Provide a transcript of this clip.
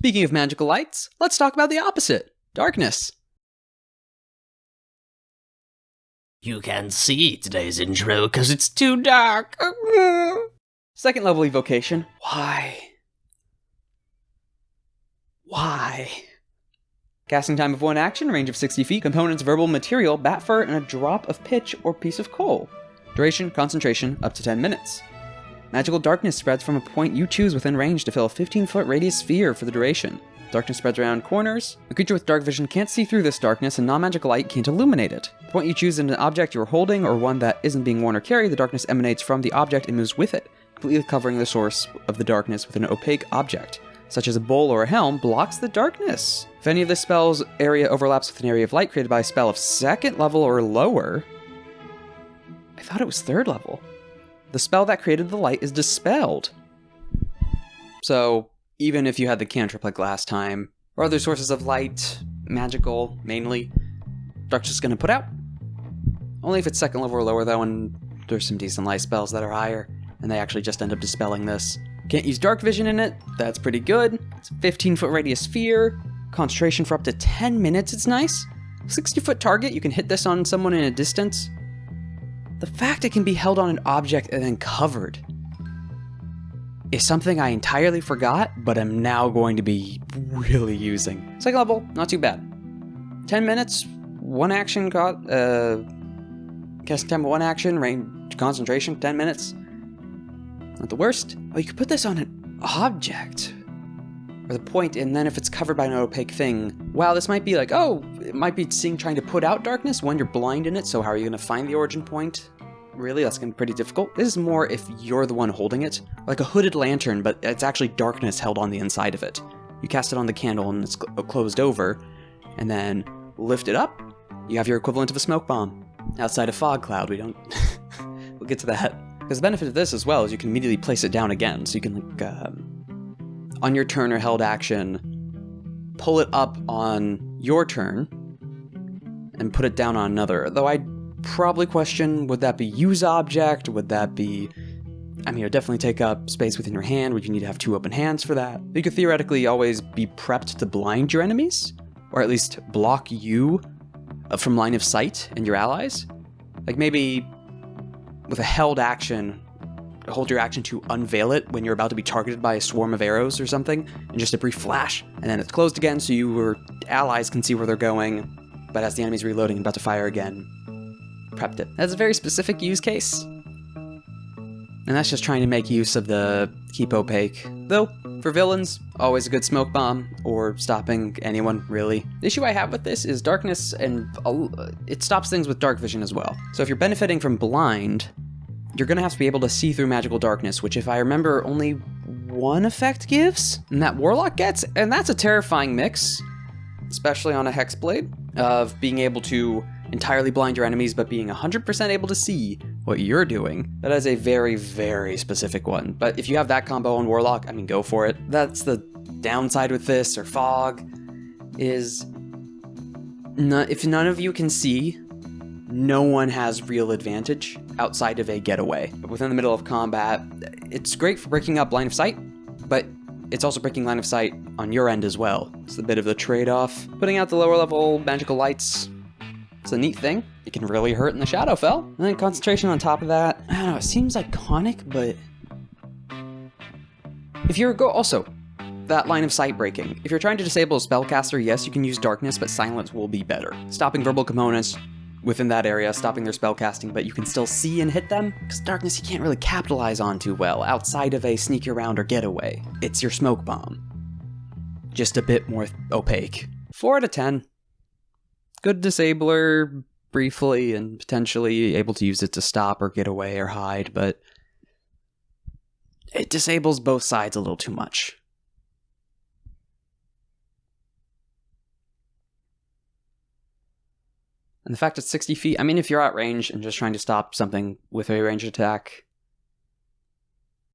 Speaking of magical lights, let's talk about the opposite, darkness. You can't see today's intro because it's too dark. Second level evocation. Why? Casting time of 1 action, range of 60 feet, components, verbal material, bat fur, and a drop of pitch or piece of coal. Duration, concentration, up to 10 minutes. Magical darkness spreads from a point you choose within range to fill a 15-foot radius sphere for the duration. Darkness spreads around corners. A creature with dark vision can't see through this darkness, and non-magical light can't illuminate it. The point you choose is an object you're holding, or one that isn't being worn or carried, the darkness emanates from the object and moves with it, completely covering the source of the darkness with an opaque object, such as a bowl or a helm, blocks the darkness. If any of the spell's area overlaps with an area of light created by a spell of 2nd level or lower... I thought it was 3rd level. The spell that created the light is dispelled. So, even if you had the cantrip like last time, or other sources of light, magical, mainly, darkness is going to put out. Only if it's 2nd level or lower, though, and there's some decent light spells that are higher, and they actually just end up dispelling this. Can't use dark vision in it, that's pretty good. It's a 15-foot radius sphere, concentration for up to 10 minutes, it's nice. 60-foot target, you can hit this on someone in a distance. The fact it can be held on an object and then covered is something I entirely forgot, but am now going to be really using. 2nd level, not too bad. 10 minutes, 1 action, casting time of 1 action, range, concentration, 10 minutes. Not the worst. Oh, you could put this on an object. Or the point, and then if it's covered by an opaque thing, wow, this might be like, oh, it might be trying to put out darkness when you're blind in it, so how are you going to find the origin point? Really, that's going to be pretty difficult. This is more if you're the one holding it. Like a hooded lantern, but it's actually darkness held on the inside of it. You cast it on the candle and it's closed over, and then lift it up, you have your equivalent of a smoke bomb. Outside of fog cloud, we don't... we'll get to that. Because the benefit of this as well is you can immediately place it down again, so you can, like, on your turn or held action, pull it up on your turn, and put it down on another. Though I'd probably question, would that be use object? Would that be... I mean, it would definitely take up space within your hand. Would you need to have 2 open hands for that? You could theoretically always be prepped to blind your enemies, or at least block you from line of sight and your allies. Like maybe with a held action, hold your action to unveil it when you're about to be targeted by a swarm of arrows or something, and just a brief flash, and then it's closed again so your allies can see where they're going, but as the enemy's reloading and about to fire again, prepped it. That's a very specific use case. And that's just trying to make use of the keep opaque. Though, for villains, always a good smoke bomb, or stopping anyone, really. The issue I have with this is darkness, and it stops things with dark vision as well. So if you're benefiting from blind, you're gonna have to be able to see through magical darkness, which if I remember only 1 effect gives, and that Warlock gets, and that's a terrifying mix, especially on a Hexblade, of being able to entirely blind your enemies, but being 100% able to see what you're doing. That is a very, very specific one. But if you have that combo on Warlock, I mean, go for it. That's the downside with this, or Fog, is if none of you can see, no one has real advantage outside of a getaway. But within the middle of combat, it's great for breaking up line of sight, but it's also breaking line of sight on your end as well. It's a bit of a trade-off. Putting out the lower level magical lights, it's a neat thing. It can really hurt in the Shadowfell. And then concentration on top of that, I don't know, it seems iconic, but if you're also that line of sight breaking. If you're trying to disable a spellcaster, yes, you can use darkness, but silence will be better. Stopping verbal components within that area, stopping their spellcasting, but you can still see and hit them, because darkness you can't really capitalize on too well outside of a sneak around or getaway. It's your smoke bomb. Just a bit more opaque. 4 out of 10. Good disabler, briefly, and potentially able to use it to stop or get away or hide, but it disables both sides a little too much. And the fact it's 60 feet, I mean, if you're at range and just trying to stop something with a ranged attack,